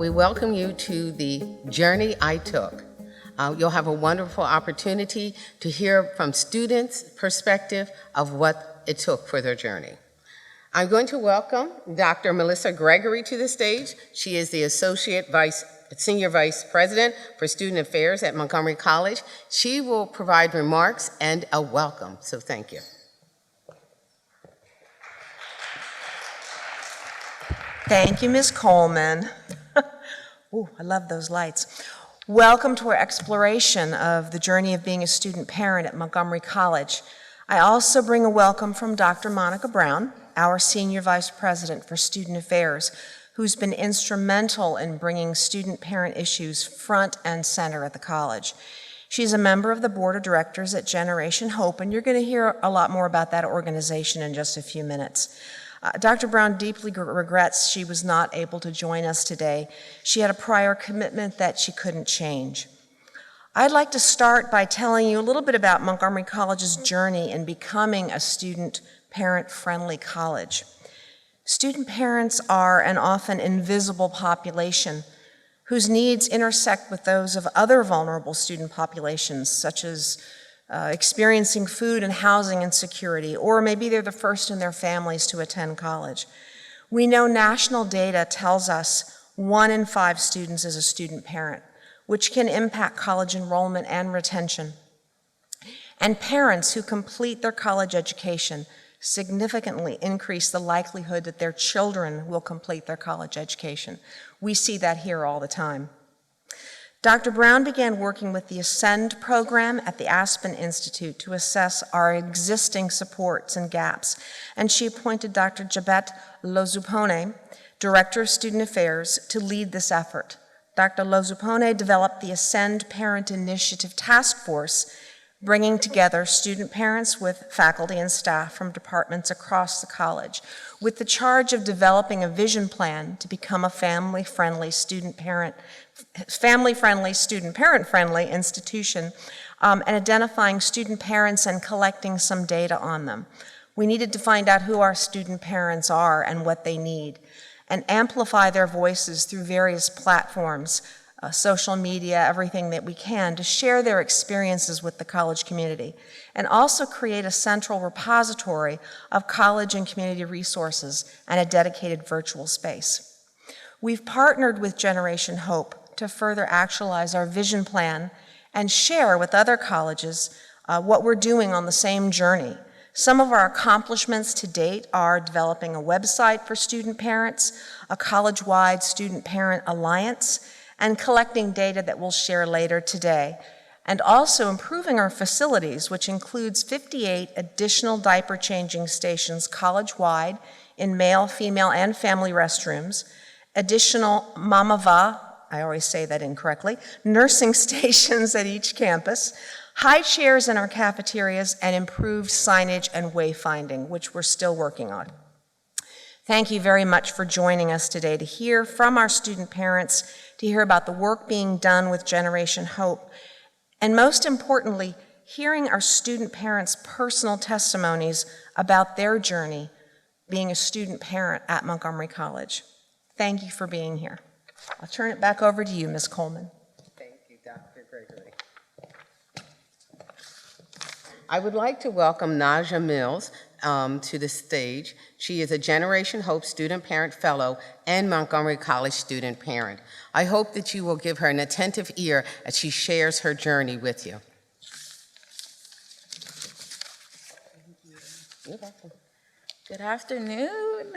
we welcome you to the journey I took. You'll have a wonderful opportunity to hear from students' perspective of what it took for their journey. I'm going to welcome Dr. Melissa Gregory to the stage. She is the Senior Vice President for Student Affairs at Montgomery College. She will provide remarks and a welcome, so thank you. Thank you, Ms. Coleman. Ooh, I love those lights. Welcome to our exploration of the journey of being a student parent at Montgomery College. I also bring a welcome from Dr. Monica Brown, our Senior Vice President for Student Affairs, who's been instrumental in bringing student-parent issues front and center at the college. She's a member of the Board of Directors at Generation Hope, and you're going to hear a lot more about that organization in just a few minutes. Dr. Brown deeply regrets she was not able to join us today. She had a prior commitment that she couldn't change. I'd like to start by telling you a little bit about Montgomery College's journey in becoming a student-parent-friendly college. Student parents are an often invisible population whose needs intersect with those of other vulnerable student populations, such as experiencing food and housing insecurity, or maybe they're the first in their families to attend college. We know national data tells us 1 in 5 students is a student parent, which can impact college enrollment and retention. And parents who complete their college education significantly increase the likelihood that their children will complete their college education. We see that here all the time. Dr. Brown began working with the Ascend program at the Aspen Institute to assess our existing supports and gaps, and she appointed Dr. Jabet Lozupone, Director of Student Affairs, to lead this effort. Dr. Lozupone developed the Ascend Parent Initiative Task Force, bringing together student parents with faculty and staff from departments across the college, with the charge of developing a vision plan to become a family-friendly, student-parent-friendly institution, and identifying student parents and collecting some data on them. We needed to find out who our student parents are and what they need, and amplify their voices through various platforms, social media, everything that we can, to share their experiences with the college community, and also create a central repository of college and community resources and a dedicated virtual space. We've partnered with Generation Hope to further actualize our vision plan and share with other colleges what we're doing on the same journey. Some of our accomplishments to date are developing a website for student parents, a college-wide student parent alliance, and collecting data that we'll share later today, and also improving our facilities, which includes 58 additional diaper changing stations college-wide in male, female, and family restrooms, additional Mamava, I always say that incorrectly, nursing stations at each campus, high chairs in our cafeterias, and improved signage and wayfinding, which we're still working on. Thank you very much for joining us today to hear from our student parents, to hear about the work being done with Generation Hope, and most importantly, hearing our student parents' personal testimonies about their journey being a student parent at Montgomery College. Thank you for being here. I'll turn it back over to you, Ms. Coleman. Thank you, Dr. Gregory. I would like to welcome Naja Mills to the stage. She is a Generation Hope Student Parent Fellow and Montgomery College student parent. I hope that you will give her an attentive ear as she shares her journey with you. You're welcome. Good afternoon.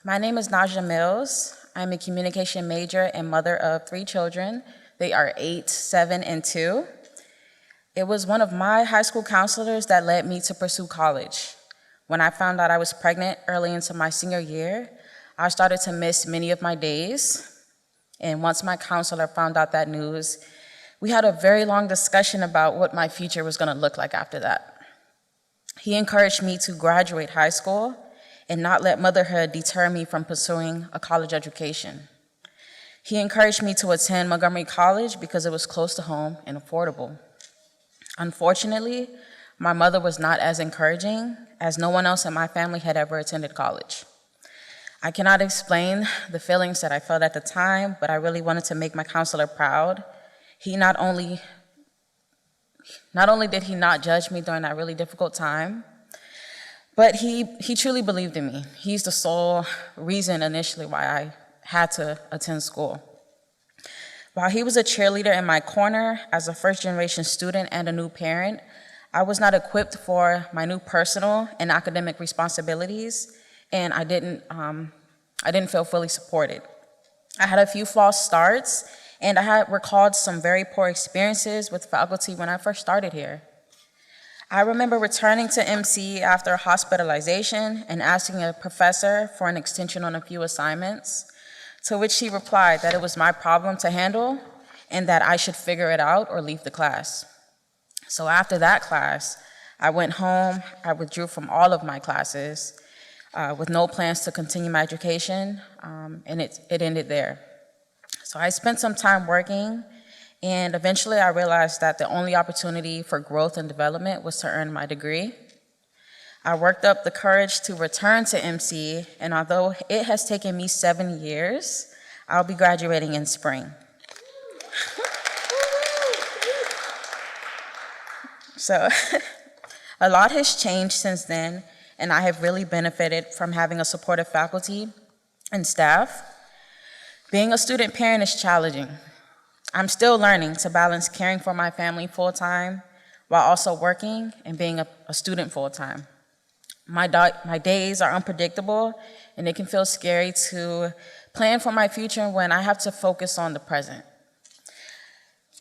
My name is Naja Mills. I'm a communication major and mother of 3 children. They are 8, 7, and 2. It was one of my high school counselors that led me to pursue college. When I found out I was pregnant early into my senior year, I started to miss many of my days. And once my counselor found out that news, we had a very long discussion about what my future was going to look like after that. He encouraged me to graduate high school and not let motherhood deter me from pursuing a college education. He encouraged me to attend Montgomery College because it was close to home and affordable. Unfortunately, my mother was not as encouraging, as no one else in my family had ever attended college. I cannot explain the feelings that I felt at the time, but I really wanted to make my counselor proud. He not only did he not judge me during that really difficult time, but he truly believed in me. He's the sole reason initially why I had to attend school. While he was a cheerleader in my corner as a first-generation student and a new parent, I was not equipped for my new personal and academic responsibilities, and I didn't feel fully supported. I had a few false starts, and I had recalled some very poor experiences with faculty when I first started here. I remember returning to MC after hospitalization and asking a professor for an extension on a few assignments, to which she replied that it was my problem to handle and that I should figure it out or leave the class. So after that class, I went home, I withdrew from all of my classes with no plans to continue my education, and it ended there. So I spent some time working, and eventually I realized that the only opportunity for growth and development was to earn my degree. I worked up the courage to return to MC, and although it has taken me 7 years, I'll be graduating in spring. So a lot has changed since then, and I have really benefited from having a supportive faculty and staff. Being a student parent is challenging. I'm still learning to balance caring for my family full-time while also working and being a student full-time. My days are unpredictable, and it can feel scary to plan for my future when I have to focus on the present.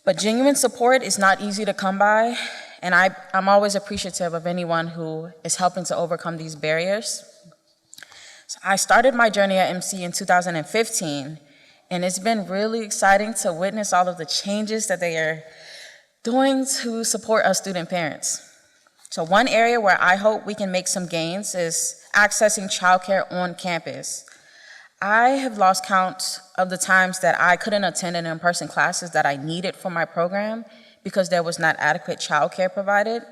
But genuine support is not easy to come by, and I'm always appreciative of anyone who is helping to overcome these barriers. So I started my journey at MC in 2015, and it's been really exciting to witness all of the changes that they are doing to support us student parents. So one area where I hope we can make some gains is accessing childcare on campus. I have lost count of the times that I couldn't attend an in-person classes that I needed for my program because there was not adequate childcare provided.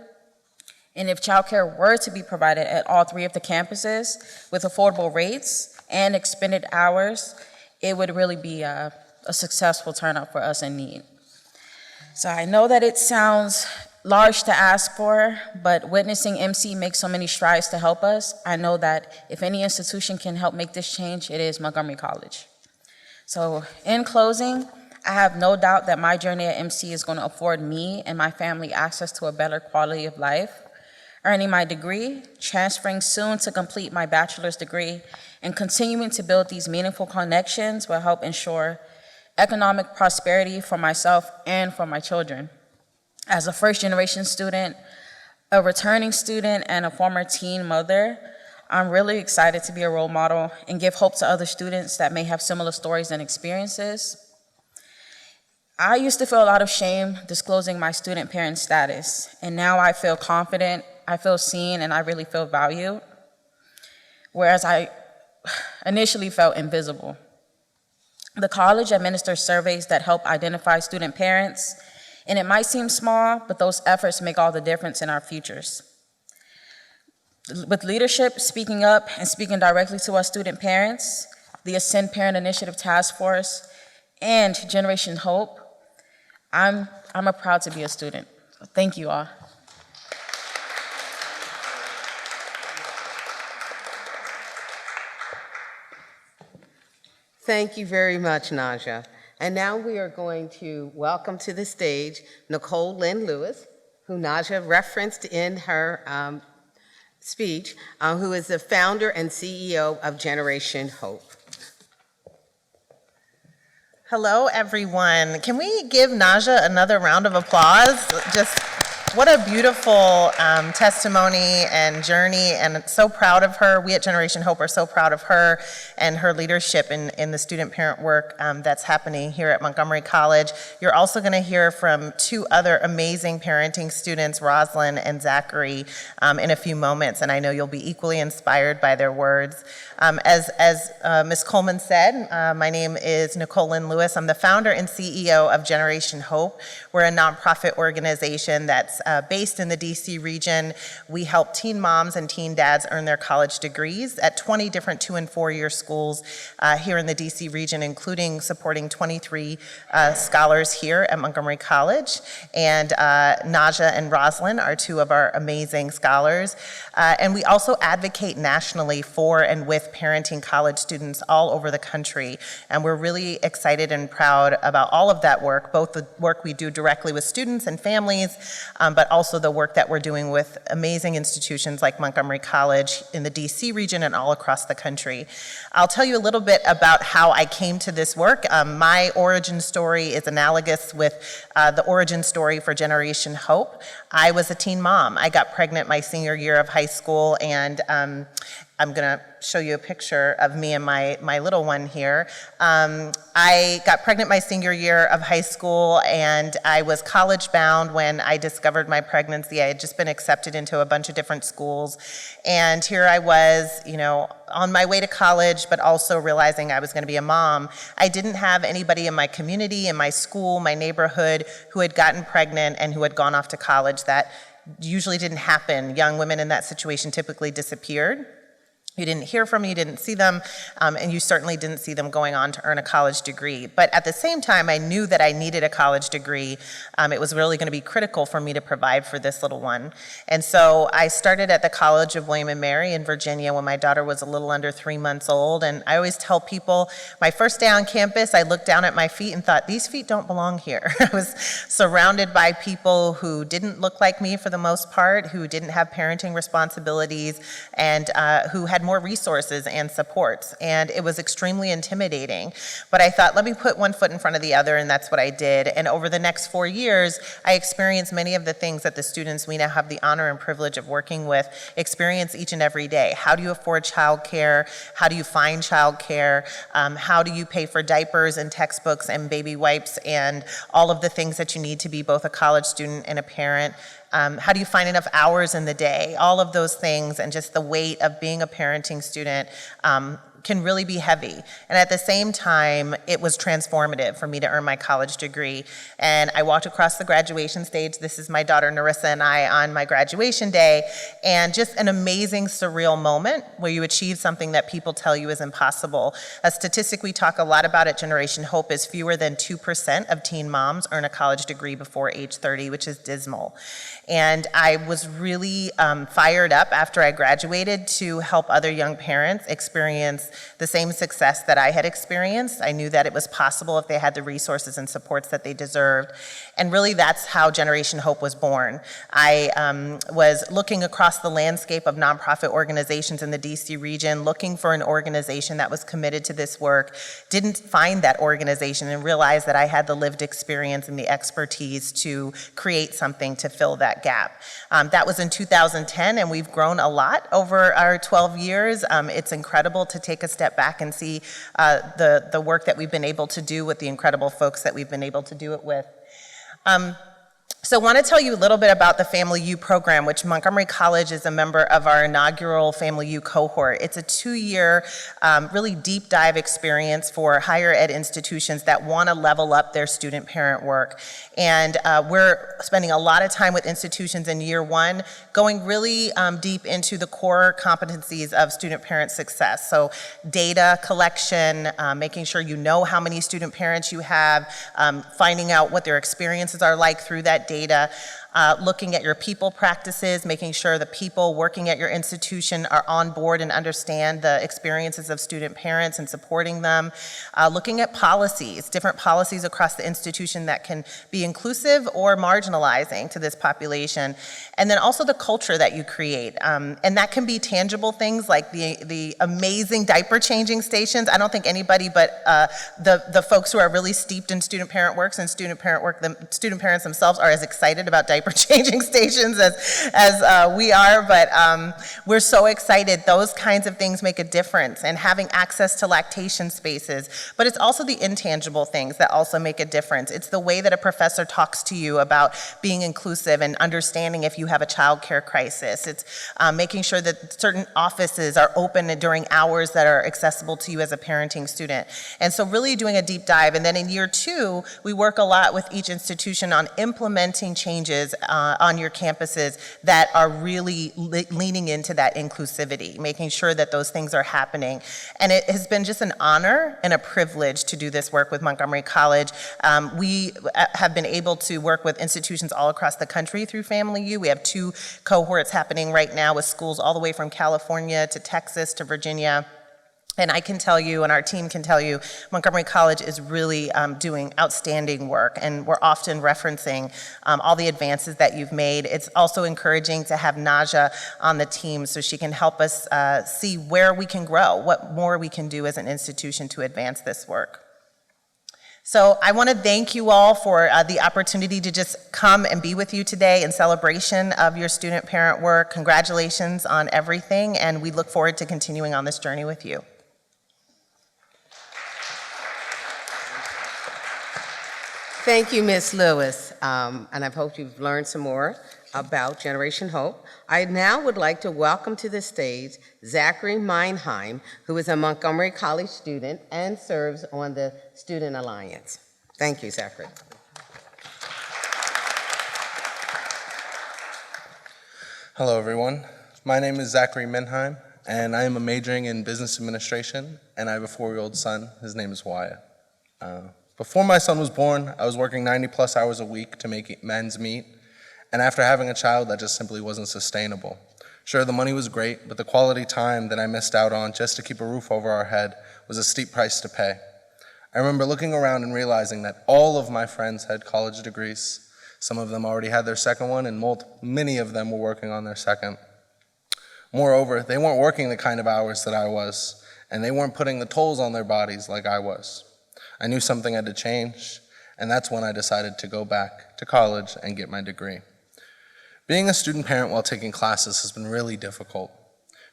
And if childcare were to be provided at all 3 of the campuses with affordable rates and expended hours, it would really be a successful turnout for us in need. So I know that it sounds large to ask for, but witnessing MC make so many strides to help us, I know that if any institution can help make this change, it is Montgomery College. So in closing, I have no doubt that my journey at MC is going to afford me and my family access to a better quality of life. Earning my degree, transferring soon to complete my bachelor's degree, and continuing to build these meaningful connections will help ensure economic prosperity for myself and for my children. As a first-generation student, a returning student, and a former teen mother, I'm really excited to be a role model and give hope to other students that may have similar stories and experiences. I used to feel a lot of shame disclosing my student parent status, and now I feel confident, I feel seen, and I really feel valued, whereas I initially felt invisible. The college administers surveys that help identify student parents, and it might seem small, but those efforts make all the difference in our futures. With leadership speaking up and speaking directly to us student parents, the Ascend Parent Initiative Task Force, and Generation Hope, I'm proud to be a student. So thank you all. Thank you very much, Naja. And now we are going to welcome to the stage Nicole Lynn Lewis, who Naja referenced in her speech, who is the founder and CEO of Generation Hope. Hello, everyone. Can we give Naja another round of applause? Just what a beautiful testimony and journey, and so proud of her. We at Generation Hope are so proud of her and her leadership in the student parent work that's happening here at Montgomery College. You're also going to hear from 2 other amazing parenting students, Roslyn and Zachary, in a few moments, and I know you'll be equally inspired by their words. As Ms. Coleman said, my name is Nicole Lynn Lewis. I'm the founder and CEO of Generation Hope. We're a nonprofit organization that that's based in the DC region. We help teen moms and teen dads earn their college degrees at 20 different 2- and 4-year schools here in the DC region, including supporting 23 scholars here at Montgomery College. And Naja and Roslyn are two of our amazing scholars. And we also advocate nationally for and with parenting college students all over the country. And we're really excited and proud about all of that work, both the work we do directly with students and families, but also the work that we're doing with amazing institutions like Montgomery College in the DC region and all across the country. I'll tell you a little bit about how I came to this work. My origin story is analogous with the origin story for Generation Hope. I was a teen mom. I got pregnant my senior year of high school, and I'm going to show you a picture of me and my little one here. I got pregnant my senior year of high school, and I was college bound when I discovered my pregnancy. I had just been accepted into a bunch of different schools, and here I was, on my way to college, but also realizing I was going to be a mom. I didn't have anybody in my community, in my school, my neighborhood, who had gotten pregnant and who had gone off to college. That usually didn't happen. Young women in that situation typically disappeared. You didn't hear from them, you didn't see them, and you certainly didn't see them going on to earn a college degree. But at the same time, I knew that I needed a college degree. It was really going to be critical for me to provide for this little one. And so I started at the College of William & Mary in Virginia when my daughter was a little under 3 months old. And I always tell people, my first day on campus, I looked down at my feet and thought, these feet don't belong here. I was surrounded by people who didn't look like me for the most part, who didn't have parenting responsibilities, and who had more resources and supports, and it was extremely intimidating. But I thought, let me put one foot in front of the other, and that's what I did. And over the next 4 years, I experienced many of the things that the students we now have the honor and privilege of working with experience each and every day. How do you afford childcare? How do you find childcare? How do you pay for diapers and textbooks and baby wipes and all of the things that you need to be both a college student and a parent? How do you find enough hours in the day? All of those things, and just the weight of being a parenting student can really be heavy. And at the same time, it was transformative for me to earn my college degree. And I walked across the graduation stage. This is my daughter Narissa and I on my graduation day. And just an amazing, surreal moment where you achieve something that people tell you is impossible. A statistic we talk a lot about at Generation Hope is fewer than 2% of teen moms earn a college degree before age 30, which is dismal. And I was really fired up after I graduated to help other young parents experience the same success that I had experienced. I knew that it was possible if they had the resources and supports that they deserved. And really, that's how Generation Hope was born. I was looking across the landscape of nonprofit organizations in the DC region, looking for an organization that was committed to this work, didn't find that organization, and realized that I had the lived experience and the expertise to create something to fill that gap. That was in 2010, and we've grown a lot over our 12 years. It's incredible to take a step back and see the work that we've been able to do with the incredible folks that we've been able to do it with. So I want to tell you a little bit about the Family U program, which Montgomery College is a member of our inaugural Family U cohort. It's a 2-year, really deep dive experience for higher ed institutions that want to level up their student parent work. And we're spending a lot of time with institutions in year 1, going really deep into the core competencies of student parent success. So data collection, making sure you know how many student parents you have, finding out what their experiences are like through that data, looking at your people practices, making sure the people working at your institution are on board and understand the experiences of student parents and supporting them, looking at policies, different policies across the institution that can be inclusive or marginalizing to this population, and then also the culture that you create. And that can be tangible things like the amazing diaper changing stations. I don't think anybody but the folks who are really steeped in student parent works and student parents themselves are as excited about diaper changing stations as we are, but we're so excited. Those kinds of things make a difference, and having access to lactation spaces. But it's also the intangible things that also make a difference. It's the way that a professor talks to you about being inclusive and understanding if you have a child care crisis. It's making sure that certain offices are open during hours that are accessible to you as a parenting student. And so really doing a deep dive. And then in year 2, we work a lot with each institution on implementing changes colleges on your campuses that are really leaning into that inclusivity, making sure that those things are happening. And it has been just an honor and a privilege to do this work with Montgomery College. We have been able to work with institutions all across the country through Family U. We have 2 cohorts happening right now with schools all the way from California to Texas to Virginia. And I can tell you, and our team can tell you, Montgomery College is really doing outstanding work, and we're often referencing all the advances that you've made. It's also encouraging to have Naja on the team so she can help us see where we can grow, what more we can do as an institution to advance this work. So I want to thank you all for the opportunity to just come and be with you today in celebration of your student-parent work. Congratulations on everything, and we look forward to continuing on this journey with you. Thank you, Ms. Lewis, and I hope you've learned some more about Generation Hope. I now would like to welcome to the stage Zachary Meinheim, who is a Montgomery College student and serves on the Student Alliance. Thank you, Zachary. Hello, everyone. My name is Zachary Meinheim, and I am majoring in business administration, and I have a 4-year-old son. His name is Wyatt. Before my son was born, I was working 90-plus hours a week to make ends meet, and after having a child, that just simply wasn't sustainable. Sure, the money was great, but the quality time that I missed out on just to keep a roof over our head was a steep price to pay. I remember looking around and realizing that all of my friends had college degrees. Some of them already had their second one, and many of them were working on their second. Moreover, they weren't working the kind of hours that I was, and they weren't putting the tolls on their bodies like I was. I knew something had to change, and that's when I decided to go back to college and get my degree. Being a student parent while taking classes has been really difficult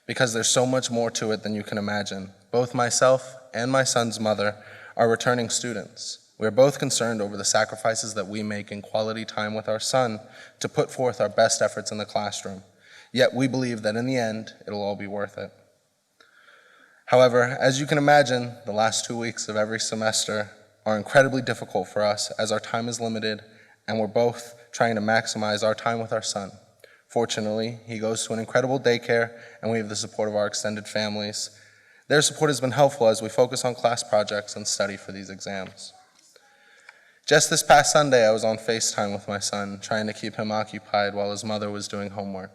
because there's so much more to it than you can imagine. Both myself and my son's mother are returning students. We are both concerned over the sacrifices that we make in quality time with our son to put forth our best efforts in the classroom. Yet we believe that in the end, it'll all be worth it. However, as you can imagine, the last 2 weeks of every semester are incredibly difficult for us as our time is limited and we're both trying to maximize our time with our son. Fortunately, he goes to an incredible daycare and we have the support of our extended families. Their support has been helpful as we focus on class projects and study for these exams. Just this past Sunday, I was on FaceTime with my son, trying to keep him occupied while his mother was doing homework.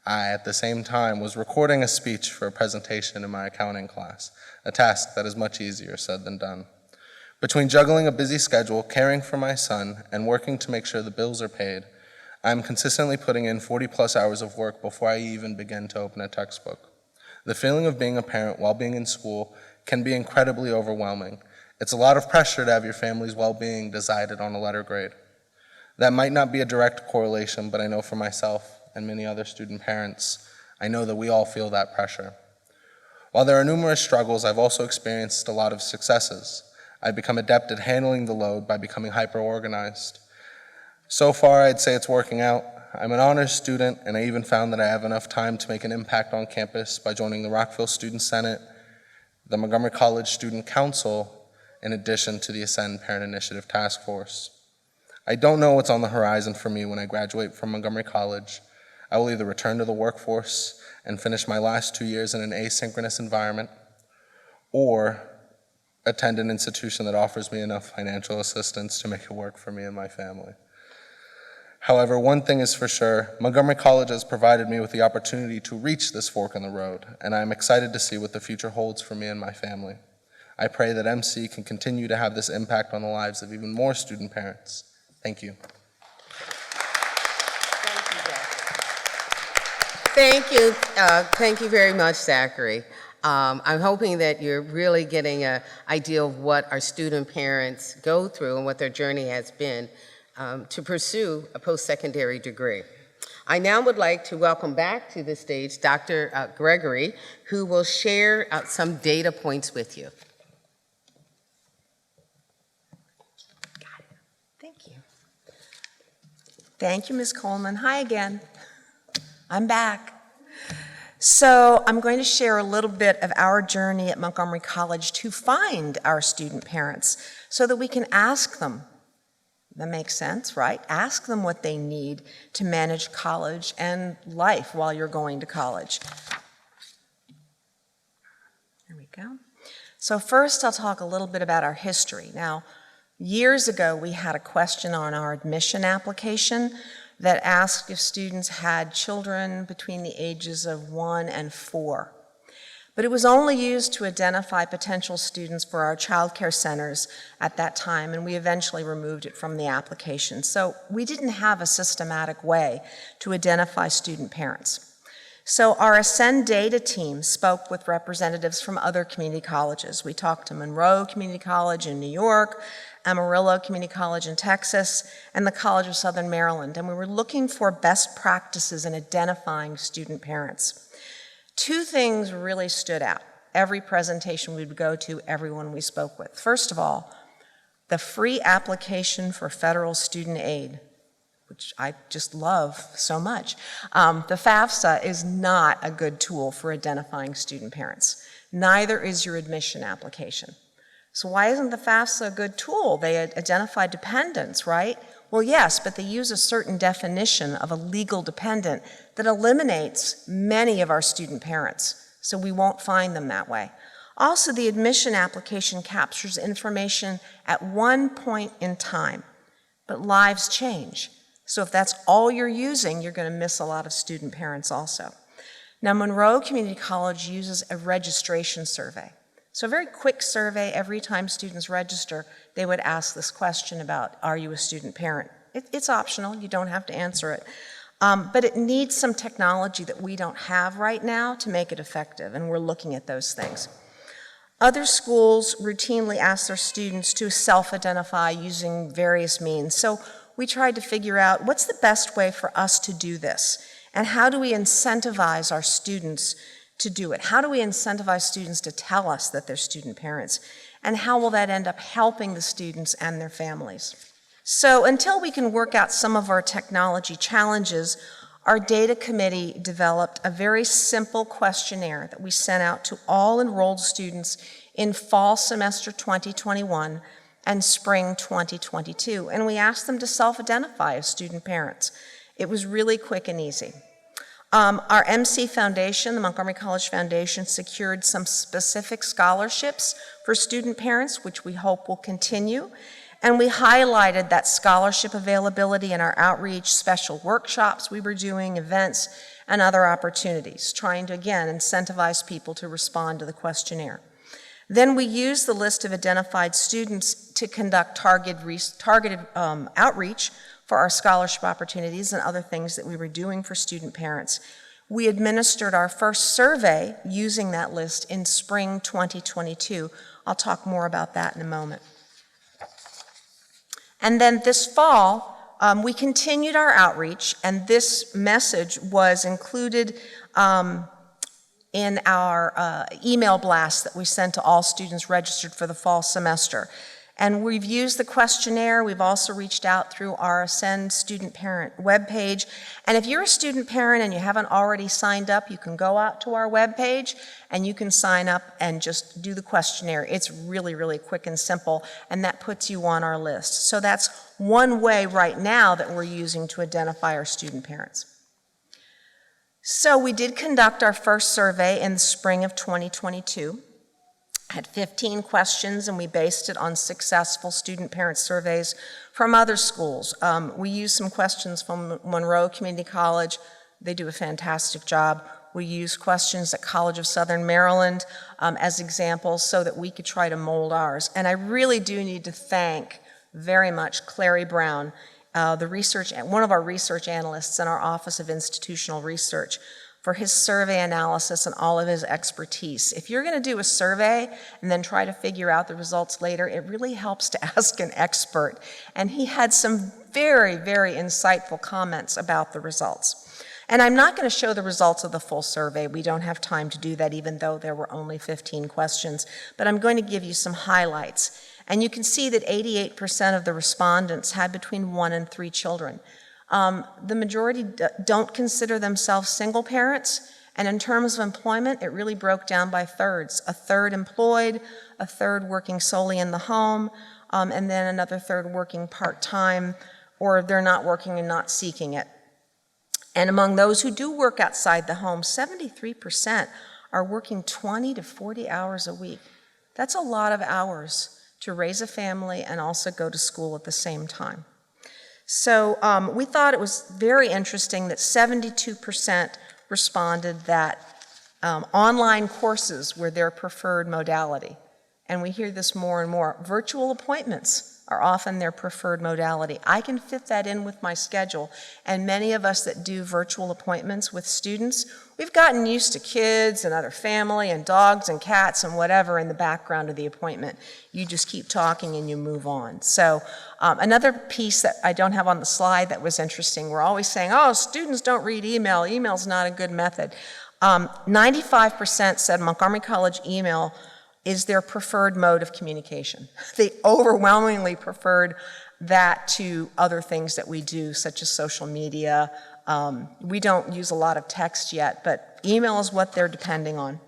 I, at the same time, was recording a speech for a presentation in my accounting class, a task that is much easier said than done. Between juggling a busy schedule, caring for my son, and working to make sure the bills are paid, I am consistently putting in 40-plus hours of work before I even begin to open a textbook. The feeling of being a parent while being in school can be incredibly overwhelming. It's a lot of pressure to have your family's well-being decided on a letter grade. That might not be a direct correlation, but I know for myself and many other student parents, I know that we all feel that pressure. While there are numerous struggles, I've also experienced a lot of successes. I've become adept at handling the load by becoming hyper-organized. So far, I'd say it's working out. I'm an honors student, and I even found that I have enough time to make an impact on campus by joining the Rockville Student Senate, the Montgomery College Student Council, in addition to the Ascend Parent Initiative Task Force. I don't know what's on the horizon for me when I graduate from Montgomery College. I will either return to the workforce and finish my last 2 years in an asynchronous environment, or attend an institution that offers me enough financial assistance to make it work for me and my family. However, one thing is for sure, Montgomery College has provided me with the opportunity to reach this fork in the road, and I am excited to see what the future holds for me and my family. I pray that MC can continue to have this impact on the lives of even more student parents. Thank you. Thank you. Thank you very much, Zachary. I'm hoping that you're really getting an idea of what our student parents go through and what their journey has been to pursue a post-secondary degree. I now would like to welcome back to the stage Dr. Gregory, who will share some data points with you. Got it. Thank you. Thank you, Ms. Coleman. Hi again. I'm back. So I'm going to share a little bit of our journey at Montgomery College to find our student parents so that we can ask them, That makes sense, right? Ask them what they need to manage college and life while you're going to college. There we go. So first, I'll talk a little bit about our history. Now, years ago, we had a question on our admission application that asked if students had children between the ages of 1 and 4. But it was only used to identify potential students for our child care centers at that time, and we eventually removed it from the application. So we didn't have a systematic way to identify student parents. So our Ascend data team spoke with representatives from other community colleges. We talked to Monroe Community College in New York, Amarillo Community College in Texas, and the College of Southern Maryland, and we were looking for best practices in identifying student parents. Two things really stood out. Every presentation we would go to, everyone we spoke with. First of all, the free application for federal student aid, which I just love so much. The FAFSA is not a good tool for identifying student parents. Neither is your admission application. So why isn't the FAFSA a good tool? They identify dependents, right? Well, yes, but they use a certain definition of a legal dependent that eliminates many of our student parents, so we won't find them that way. Also, the admission application captures information at one point in time, but lives change. So if that's all you're using, you're going to miss a lot of student parents also. Now, Monroe Community College uses a registration survey. So a very quick survey. Every time students register, they would ask this question about, are you a student parent? It's optional, you don't have to answer it. But it needs some technology that we don't have right now to make it effective, and we're looking at those things. Other schools routinely ask their students to self-identify using various means. So we tried to figure out what's the best way for us to do this, and how do we incentivize our students to do it? How do we incentivize students to tell us that they're student parents? And how will that end up helping the students and their families? So until we can work out some of our technology challenges, our data committee developed a very simple questionnaire that we sent out to all enrolled students in fall semester 2021 and spring 2022. And we asked them to self-identify as student parents. It was really quick and easy. Our MC Foundation, the Montgomery College Foundation, secured some specific scholarships for student parents, which we hope will continue. And we highlighted that scholarship availability in our outreach, special workshops we were doing, events, and other opportunities, trying to, again, incentivize people to respond to the questionnaire. Then we used the list of identified students to conduct targeted outreach for our scholarship opportunities and other things that we were doing for student parents. We administered our first survey using that list in spring 2022. I'll talk more about that in a moment. And then this fall, we continued our outreach, and this message was included in our email blast that we sent to all students registered for the fall semester. And we've used the questionnaire. We've also reached out through our Ascend student parent webpage. And if you're a student parent and you haven't already signed up, you can go out to our webpage and you can sign up and just do the questionnaire. It's really, really quick and simple, and that puts you on our list. So that's one way right now that we're using to identify our student parents. So we did conduct our first survey in the spring of 2022. Had 15 questions, and we based it on successful student parent surveys from other schools. We used some questions from Monroe Community College. They do a fantastic job. We used questions at College of Southern Maryland as examples so that we could try to mold ours. And I really do need to thank very much Clary Brown, one of our research analysts in our Office of Institutional Research, for his survey analysis and all of his expertise. If you're going to do a survey and then try to figure out the results later, it really helps to ask an expert. And he had some very, very insightful comments about the results. And I'm not going to show the results of the full survey. We don't have time to do that, even though there were only 15 questions. But I'm going to give you some highlights. And you can see that 88% of the respondents had between 1 and 3 children. The majority don't consider themselves single parents, and in terms of employment, it really broke down by thirds. A third employed, a third working solely in the home, and then another third working part-time, or they're not working and not seeking it. And among those who do work outside the home, 73% are working 20 to 40 hours a week. That's a lot of hours to raise a family and also go to school at the same time. So we thought it was very interesting that 72% responded that online courses were their preferred modality. And we hear this more and more. Virtual appointments are often their preferred modality. I can fit that in with my schedule, and many of us that do virtual appointments with students, we've gotten used to kids and other family and dogs and cats and whatever in the background of the appointment. You just keep talking and you move on. So another piece that I don't have on the slide that was interesting, we're always saying, oh, students don't read email. Email's not a good method. 95% said Montgomery College email is their preferred mode of communication. They overwhelmingly preferred that to other things that we do, such as social media. We don't use a lot of text yet, but email is what they're depending on.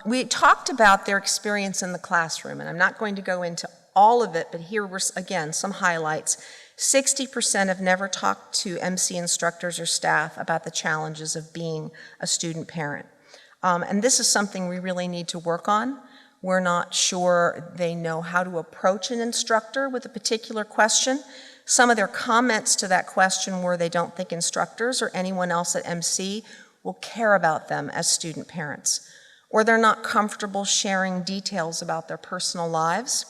We talked about their experience in the classroom, and I'm not going to go into all of it, but here were, again, some highlights. 60% have never talked to MC instructors or staff about the challenges of being a student parent. And this is something we really need to work on. We're not sure they know how to approach an instructor with a particular question. Some of their comments to that question were they don't think instructors or anyone else at MC will care about them as student parents, or they're not comfortable sharing details about their personal lives.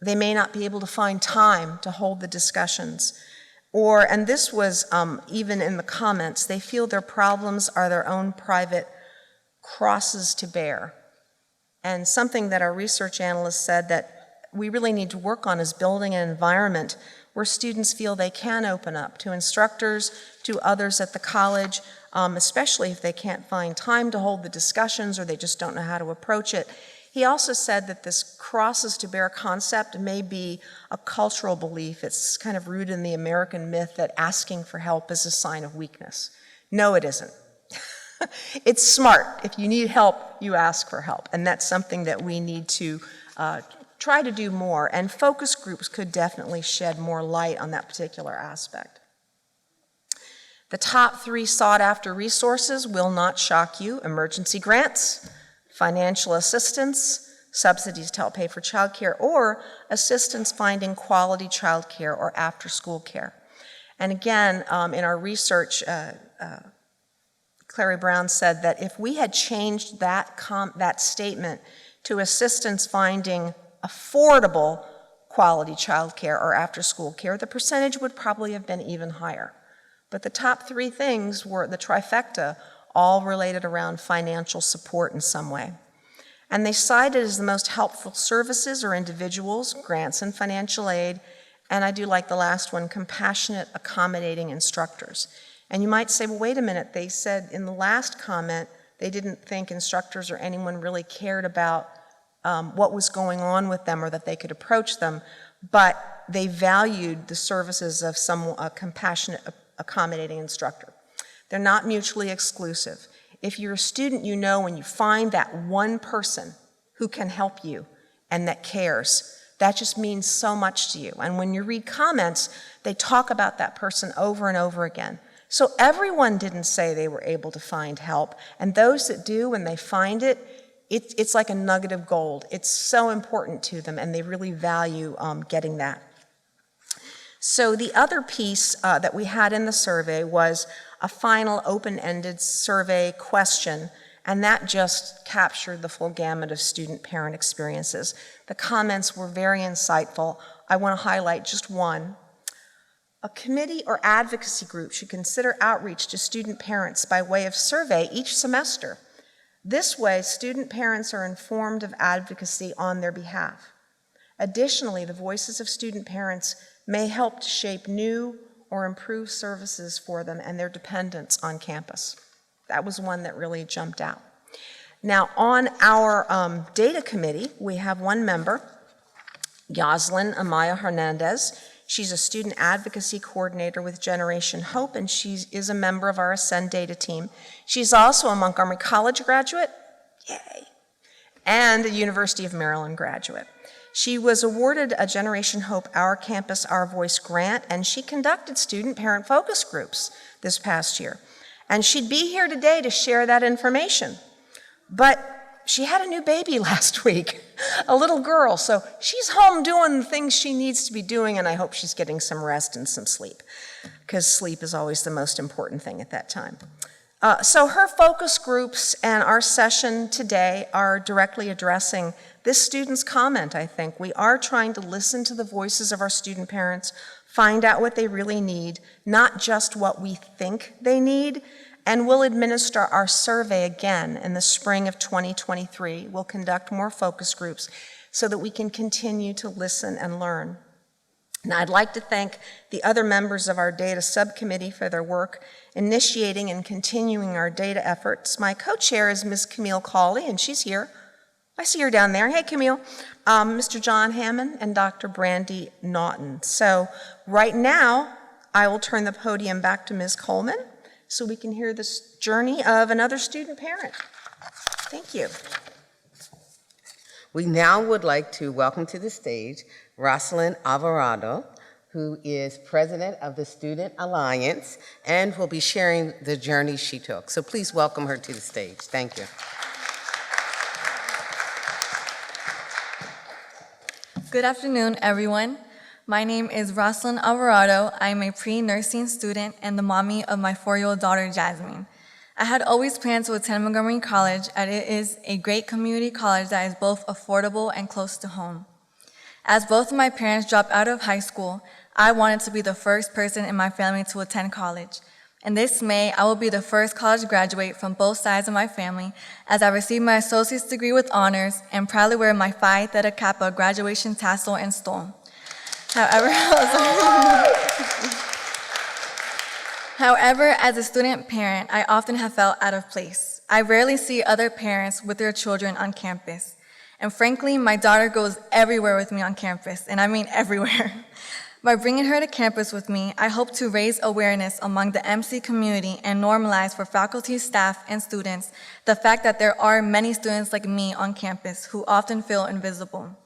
They may not be able to find time to hold the discussions. Or, and this was even in the comments, they feel their problems are their own private crosses to bear. And something that our research analyst said that we really need to work on is building an environment where students feel they can open up to instructors, to others at the college, especially if they can't find time to hold the discussions or they just don't know how to approach it. He also said that this crosses to bear concept may be a cultural belief. It's kind of rooted in the American myth that asking for help is a sign of weakness. No, it isn't. It's smart. If you need help, you ask for help. And that's something that we need to try to do more. And focus groups could definitely shed more light on that particular aspect. The top 3 sought-after resources will not shock you: emergency grants, financial assistance, subsidies to help pay for childcare, or assistance finding quality childcare or after-school care. And again, in our research, Clary Brown said that if we had changed that statement to assistance finding affordable quality childcare or after-school care, the percentage would probably have been even higher. But the top 3 things were the trifecta, all related around financial support in some way. And they cited as the most helpful services or individuals, grants and financial aid, and I do like the last one, compassionate, accommodating instructors. And you might say, well, wait a minute, they said in the last comment they didn't think instructors or anyone really cared about what was going on with them or that they could approach them, but they valued the services of a compassionate, accommodating instructor. They're not mutually exclusive. If you're a student, you know when you find that one person who can help you and that cares, that just means so much to you. And when you read comments, they talk about that person over and over again. So everyone didn't say they were able to find help, and those that do, when they find it, it's like a nugget of gold. It's so important to them, and they really value getting that. So the other piece that we had in the survey was a final open-ended survey question, and that just captured the full gamut of student-parent experiences. The comments were very insightful. I want to highlight just one. A committee or advocacy group should consider outreach to student parents by way of survey each semester. This way, student parents are informed of advocacy on their behalf. Additionally, the voices of student parents may help to shape new or improve services for them and their dependents on campus. That was one that really jumped out. Now, on our data committee, we have one member, Yoslin Amaya Hernandez. She's a student advocacy coordinator with Generation Hope, and she is a member of our Ascend data team. She's also a Montgomery College graduate, yay, and a University of Maryland graduate. She was awarded a Generation Hope Our Campus, Our Voice grant, and she conducted student-parent focus groups this past year. And she'd be here today to share that information. But she had a new baby last week, a little girl, so she's home doing the things she needs to be doing, and I hope she's getting some rest and some sleep, because sleep is always the most important thing at that time. So her focus groups and our session today are directly addressing this student's comment, I think. We are trying to listen to the voices of our student parents, find out what they really need, not just what we think they need, and we'll administer our survey again in the spring of 2023. We'll conduct more focus groups so that we can continue to listen and learn. Now, I'd like to thank the other members of our data subcommittee for their work initiating and continuing our data efforts. My co-chair is Ms. Camille Cawley, and she's here. I see her down there. Hey, Camille. Mr. John Hammond and Dr. Brandy Naughton. So right now, I will turn the podium back to Ms. Coleman so we can hear this journey of another student parent. Thank you. We now would like to welcome to the stage Rosalind Alvarado, who is president of the Student Alliance and will be sharing the journey she took. So please welcome her to the stage. Thank you. Good afternoon, everyone. My name is Rosalind Alvarado. I'm a pre-nursing student and the mommy of my 4-year-old daughter, Jasmine. I had always planned to attend Montgomery College, as it is a great community college that is both affordable and close to home. As both of my parents dropped out of high school, I wanted to be the first person in my family to attend college. And this May, I will be the first college graduate from both sides of my family, as I received my associate's degree with honors and proudly wear my Phi Theta Kappa graduation tassel and stole. However, as a student parent, I often have felt out of place. I rarely see other parents with their children on campus. And frankly, my daughter goes everywhere with me on campus, and I mean everywhere. By bringing her to campus with me, I hope to raise awareness among the MC community and normalize for faculty, staff, and students the fact that there are many students like me on campus who often feel invisible.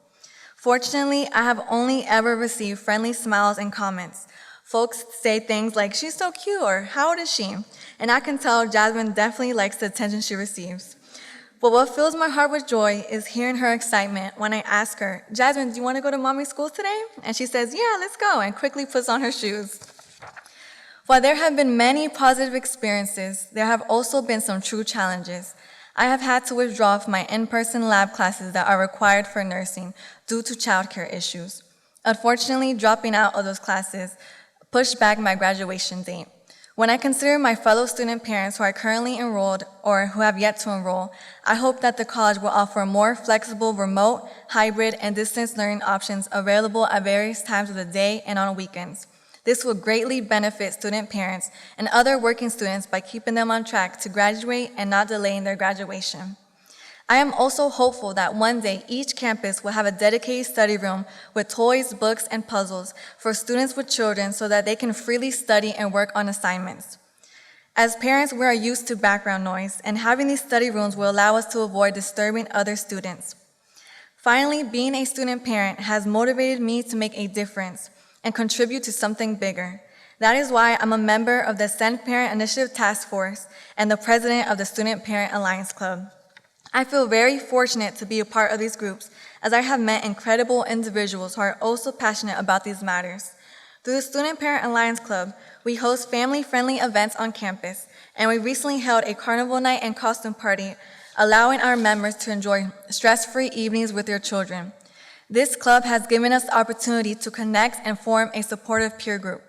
Fortunately, I have only ever received friendly smiles and comments. Folks say things like, "She's so cute," or "How old is she?" And I can tell Jasmine definitely likes the attention she receives. But what fills my heart with joy is hearing her excitement when I ask her, "Jasmine, do you want to go to mommy's school today?" And she says, "Yeah, let's go," and quickly puts on her shoes. While there have been many positive experiences, there have also been some true challenges. I have had to withdraw from my in-person lab classes that are required for nursing due to childcare issues. Unfortunately, dropping out of those classes pushed back my graduation date. When I consider my fellow student parents who are currently enrolled or who have yet to enroll, I hope that the college will offer more flexible remote, hybrid, and distance learning options available at various times of the day and on weekends. This will greatly benefit student parents and other working students by keeping them on track to graduate and not delaying their graduation. I am also hopeful that one day each campus will have a dedicated study room with toys, books, and puzzles for students with children so that they can freely study and work on assignments. As parents, we are used to background noise, and having these study rooms will allow us to avoid disturbing other students. Finally, being a student parent has motivated me to make a difference and contribute to something bigger. That is why I'm a member of the Send Parent Initiative Task Force and the president of the Student Parent Alliance Club. I feel very fortunate to be a part of these groups, as I have met incredible individuals who are also passionate about these matters. Through the Student Parent Alliance Club, we host family-friendly events on campus, and we recently held a carnival night and costume party, allowing our members to enjoy stress-free evenings with their children. This club has given us the opportunity to connect and form a supportive peer group.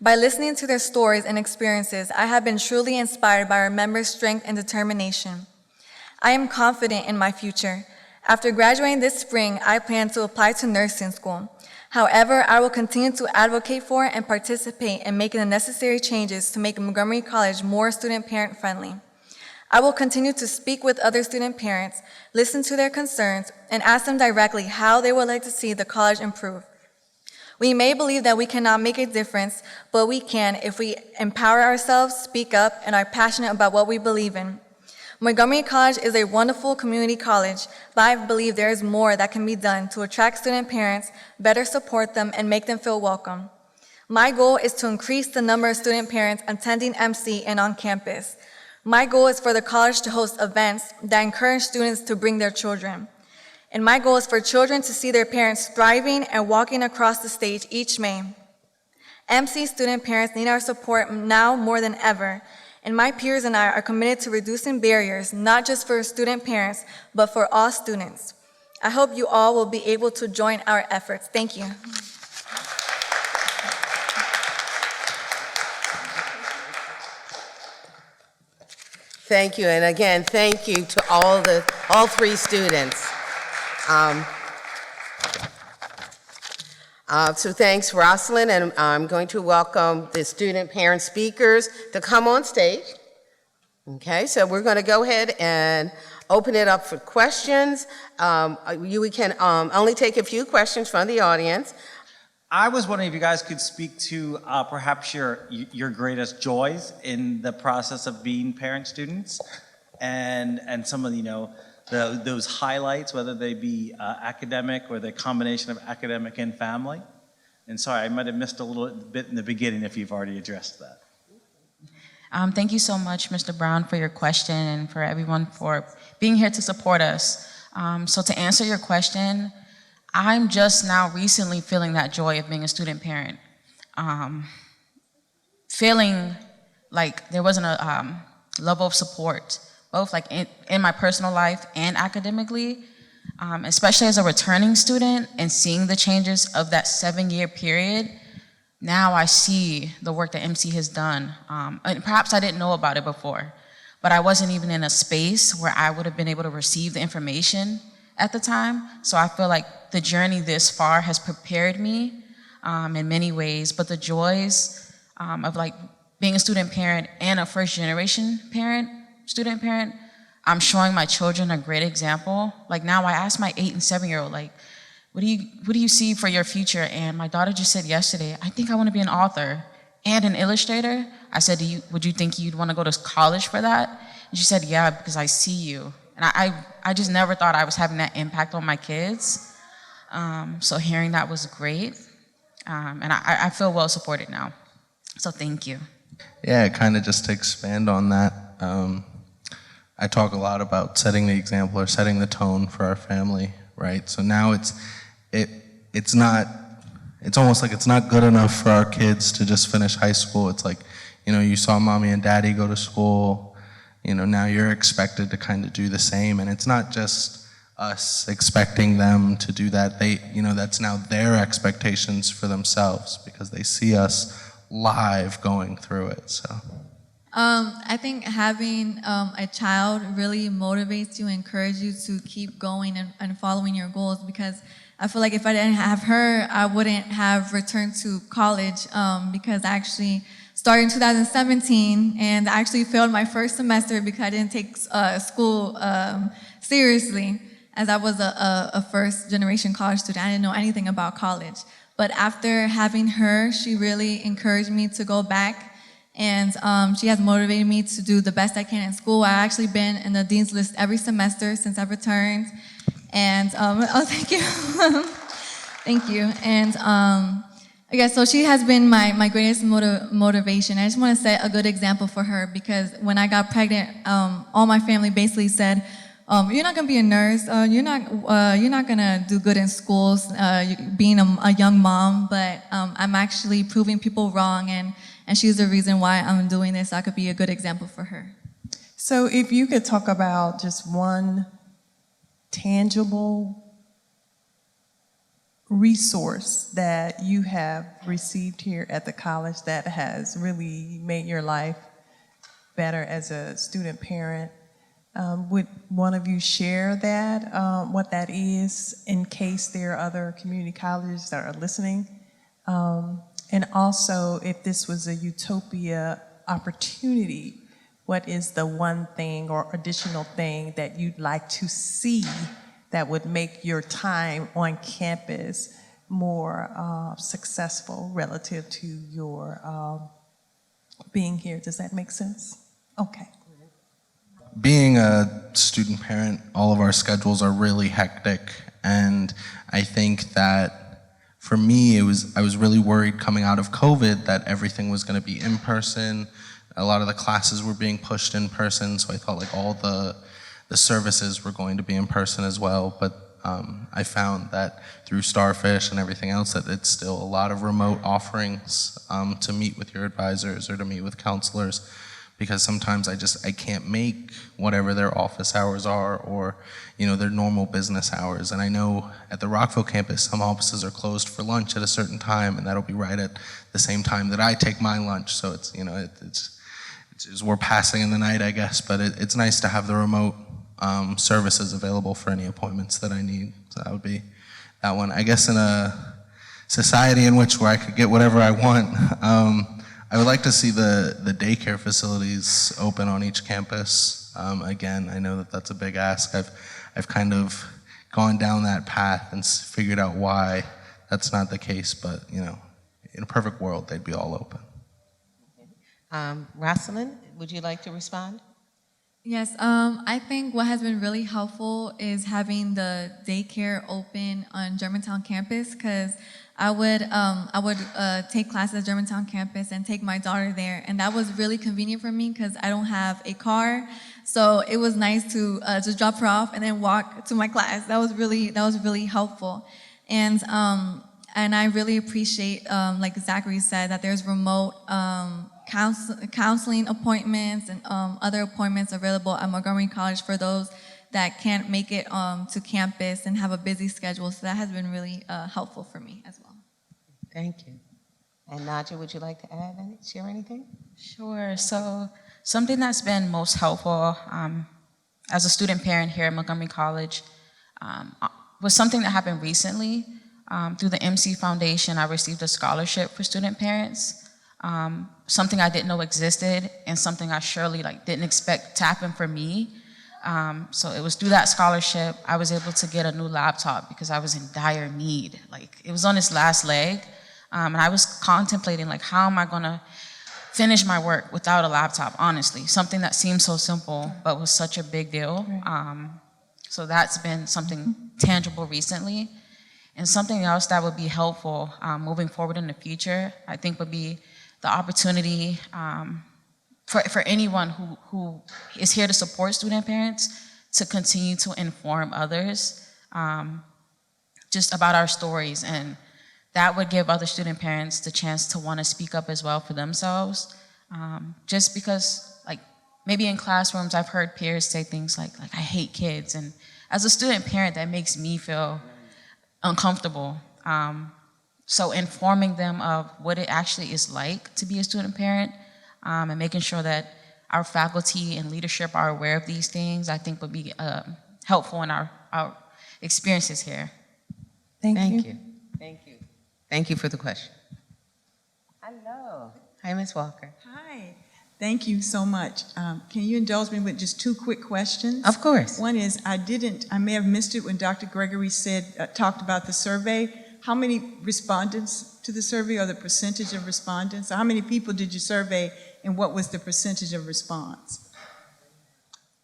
By listening to their stories and experiences, I have been truly inspired by our members' strength and determination. I am confident in my future. After graduating this spring, I plan to apply to nursing school. However, I will continue to advocate for and participate in making the necessary changes to make Montgomery College more student-parent friendly. I will continue to speak with other student parents, listen to their concerns, and ask them directly how they would like to see the college improve. We may believe that we cannot make a difference, but we can if we empower ourselves, speak up, and are passionate about what we believe in. Montgomery College is a wonderful community college, but I believe there is more that can be done to attract student parents, better support them, and make them feel welcome. My goal is to increase the number of student parents attending MC and on campus. My goal is for the college to host events that encourage students to bring their children. And my goal is for children to see their parents thriving and walking across the stage each May. MC student parents need our support now more than ever, and my peers and I are committed to reducing barriers, not just for student parents, but for all students. I hope you all will be able to join our efforts. Thank you. Thank you, and again, thank you to all three students. So thanks, Rosalind, and I'm going to welcome the student parent speakers to come on stage. Okay, so we're going to go ahead and open it up for questions. We can only take a few questions from the audience. I was wondering if you guys could speak to perhaps your greatest joys in the process of being parent students, and some of those highlights, whether they be academic or the combination of academic and family. And sorry, I might have missed a little bit in the beginning if you've already addressed that. Thank you so much, Mr. Brown, for your question and for everyone for being here to support us. So to answer your question, I'm just now recently feeling that joy of being a student parent. Feeling like there wasn't a level of support, both like in my personal life and academically, especially as a returning student and seeing the changes of that 7-year period. Now I see the work that MC has done. And perhaps I didn't know about it before, but I wasn't even in a space where I would have been able to receive the information at the time. So I feel like the journey this far has prepared me in many ways, but the joys of like being a student parent and a first generation student parent, I'm showing my children a great example. Like now I asked my 8 and 7-year-old, like, what do you see for your future? And my daughter just said yesterday, I think I want to be an author and an illustrator. I said, would you think you'd want to go to college for that? And she said, yeah, because I see you. And I just never thought I was having that impact on my kids. So hearing that was great. And I feel well supported now. So thank you. Yeah, kind of just to expand on that, I talk a lot about setting the example or setting the tone for our family, right? So now it's almost like it's not good enough for our kids to just finish high school. It's like, you saw mommy and daddy go to school, now you're expected to kind of do the same. And it's not just us expecting them to do that. That's now their expectations for themselves because they see us live going through it, so. I think having a child really motivates you, encourages you to keep going and following your goals, because I feel like if I didn't have her, I wouldn't have returned to college because I actually started in 2017 and I actually failed my first semester because I didn't take school seriously, as I was a first generation college student. I didn't know anything about college. But after having her, she really encouraged me to go back. And she has motivated me to do the best I can in school. I've actually been in the Dean's List every semester since I've returned. And, thank you. Thank you. And, so she has been my greatest motivation. I just want to set a good example for her because when I got pregnant, all my family basically said, you're not going to be a nurse. You're not going to do good in schools, being a young mom. But I'm actually proving people wrong, and she's the reason why I'm doing this. So I could be a good example for her. So if you could talk about just one tangible resource that you have received here at the college that has really made your life better as a student parent, would one of you share that, what that is, in case there are other community colleges that are listening? And also, if this was a utopia opportunity, what is the one thing or additional thing that you'd like to see that would make your time on campus more successful relative to your being here? Does that make sense? Okay. being a student parent, all of our schedules are really hectic, and I think that for me, I was really worried coming out of COVID that everything was going to be in person. A lot of the classes were being pushed in person, so I felt like all the services were going to be in person as well. But I found that through Starfish and everything else that it's still a lot of remote offerings to meet with your advisors or to meet with counselors, because sometimes I can't make whatever their office hours are or their normal business hours. And I know at the Rockville campus some offices are closed for lunch at a certain time, and that'll be right at the same time that I take my lunch. So it's we're passing in the night, I guess, but it's nice to have the remote services available for any appointments that I need. So that would be that one. I guess in a society in which where I could get whatever I want, I would like to see the daycare facilities open on each campus. Again, I know that that's a big ask. I've kind of gone down that path and figured out why that's not the case, but in a perfect world, they'd be all open. Rosalind, would you like to respond? Yes, I think what has been really helpful is having the daycare open on Germantown campus, because I would take classes at Germantown campus and take my daughter there, and that was really convenient for me because I don't have a car, so it was nice to just drop her off and then walk to my class. That was really helpful, and I really appreciate, like Zachary said, that there's remote counseling appointments and other appointments available at Montgomery College for those that can't make it to campus and have a busy schedule. So that has been really helpful for me as well. Thank you. And Nadja, would you like to share anything? Sure. So something that's been most helpful as a student parent here at Montgomery College was something that happened recently. Through the MC Foundation, I received a scholarship for student parents. Something I didn't know existed, and something I surely didn't expect to happen for me. So it was through that scholarship I was able to get a new laptop because I was in dire need. It was on its last leg, and I was contemplating how am I gonna finish my work without a laptop, honestly. Something that seemed so simple, but was such a big deal. So that's been something tangible recently. And something else that would be helpful moving forward in the future, I think, would be the opportunity for anyone who is here to support student parents to continue to inform others just about our stories. And that would give other student parents the chance to want to speak up as well for themselves. Just because, maybe in classrooms, I've heard peers say things like I hate kids. And as a student parent, that makes me feel uncomfortable. So informing them of what it actually is like to be a student parent and making sure that our faculty and leadership are aware of these things, I think would be helpful in our experiences here. Thank you. Thank you. Thank you for the question. Hello. Hi, Ms. Walker. Hi. Thank you so much. Can you indulge me with just two quick questions? Of course. One is, I may have missed it when Dr. Gregory talked about the survey. How many respondents to the survey, or the percentage of respondents? How many people did you survey, and what was the percentage of response?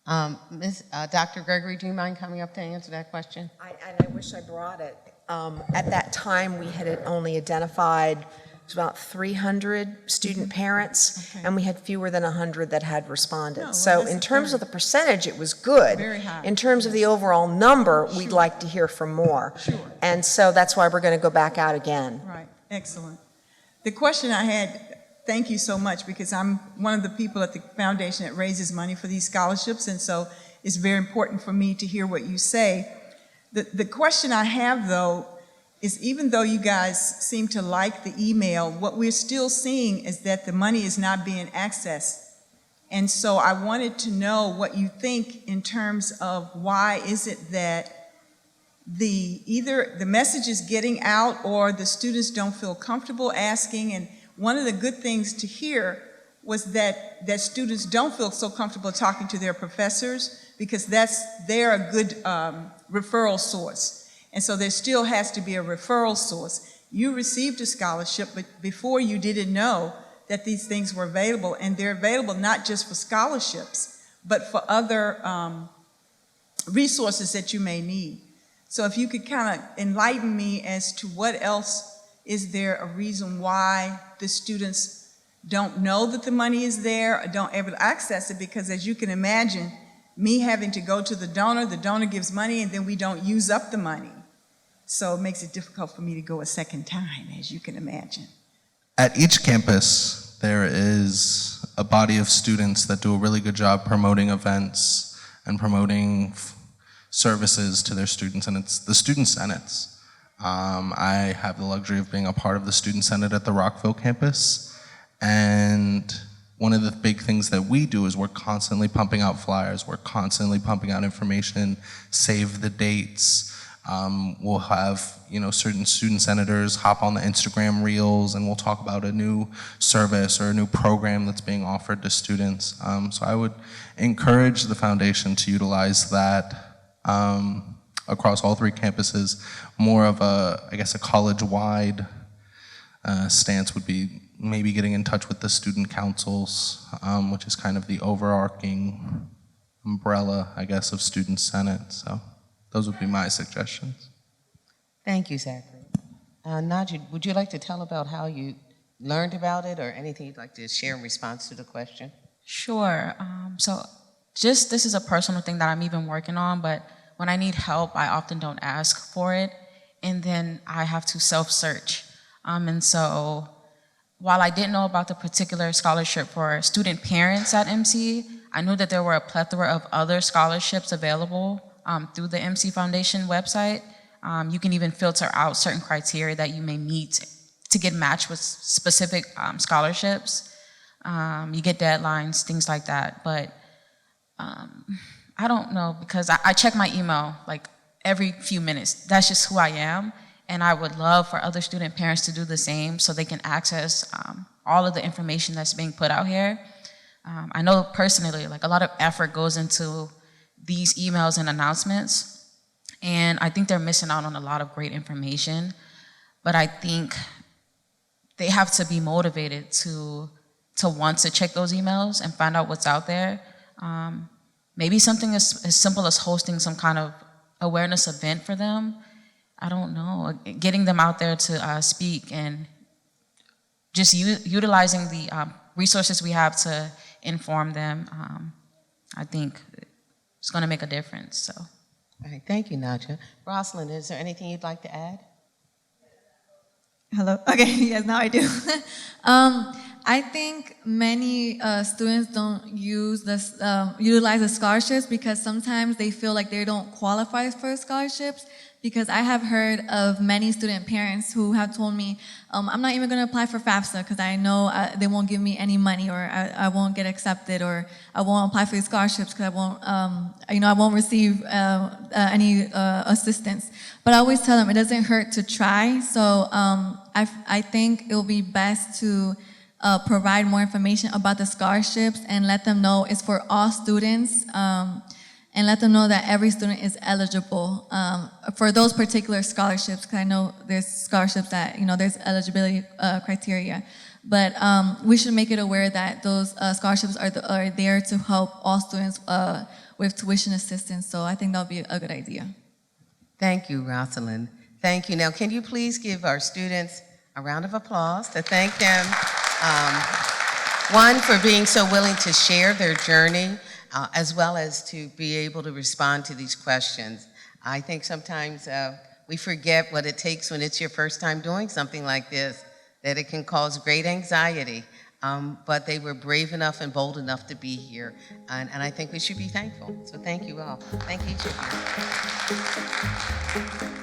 Dr. Gregory, do you mind coming up to answer that question? I wish I brought it. At that time, we had only identified about 300 student parents, and we had fewer than 100 that had responded. No, so in terms of the percentage, it was good. Very high. In terms of the overall number, we'd like to hear from more. Sure. And so that's why we're going to go back out again. Right. Excellent. The question I had, thank you so much, because I'm one of the people at the foundation that raises money for these scholarships, and so it's very important for me to hear what you say. The question I have, though, is even though you guys seem to like the email, what we're still seeing is that the money is not being accessed. And so I wanted to know what you think in terms of why is it that either the message is getting out or the students don't feel comfortable asking. And one of the good things to hear was that students don't feel so comfortable talking to their professors because they're a good referral source. And so there still has to be a referral source. You received a scholarship, but before you didn't know that these things were available, and they're available not just for scholarships, but for other resources that you may need. So if you could kind of enlighten me as to what else is there a reason why the students don't know that the money is there or don't able to access it, because as you can imagine, me having to go to the donor gives money, and then we don't use up the money. So it makes it difficult for me to go a second time, as you can imagine. At each campus, there is a body of students that do a really good job promoting events and promoting services to their students, and it's the Student Senates. I have the luxury of being a part of the Student Senate at the Rockville campus, and one of the big things that we do is we're constantly pumping out flyers, we're constantly pumping out information, save the dates. We'll have, certain student senators hop on the Instagram reels, and we'll talk about a new service or a new program that's being offered to students. So I would encourage the foundation to utilize that across all three campuses. More of a college-wide stance would be maybe getting in touch with the student councils, which is kind of the overarching umbrella, of Student Senate. So those would be my suggestions. Thank you, Zachary. Najee, would you like to tell about how you learned about it, or anything you'd like to share in response to the question? Sure. So this is a personal thing that I'm even working on, but when I need help, I often don't ask for it, and then I have to self-search. And so while I didn't know about the particular scholarship for student parents at MC, I knew that there were a plethora of other scholarships available through the MC Foundation website. You can even filter out certain criteria that you may meet to get matched with specific scholarships. You get deadlines, things like that. But I don't know, because I check my email like every few minutes. That's just who I am. And I would love for other student parents to do the same so they can access all of the information that's being put out here. I know personally, a lot of effort goes into these emails and announcements, and I think they're missing out on a lot of great information. But I think they have to be motivated to want to check those emails and find out what's out there. Maybe something as simple as hosting some kind of awareness event for them. I don't know, getting them out there to speak, and just utilizing the resources we have to inform them. I think it's going to make a difference. So, All right, thank you, Naja. Rosalind, is there anything you'd like to add? Hello. Okay. Yes, now I do. I think many students don't utilize the scholarships because sometimes they feel like they don't qualify for scholarships. Because I have heard of many student parents who have told me, I'm not even going to apply for FAFSA because I know they won't give me any money, or I won't get accepted, or I won't apply for these scholarships because I won't receive any assistance. But I always tell them it doesn't hurt to try. So I think it will be best to provide more information about the scholarships and let them know it's for all students. And let them know that every student is eligible for those particular scholarships, because I know there's scholarships that, there's eligibility criteria. But we should make it aware that those scholarships are there to help all students with tuition assistance. So I think that would be a good idea. Thank you, Rosalind. Thank you. Now, can you please give our students a round of applause to thank them, one, for being so willing to share their journey, as well as to be able to respond to these questions. I think sometimes we forget what it takes when it's your first time doing something like this, that it can cause great anxiety. But they were brave enough and bold enough to be here, and I think we should be thankful. So thank you all. Thank each of you.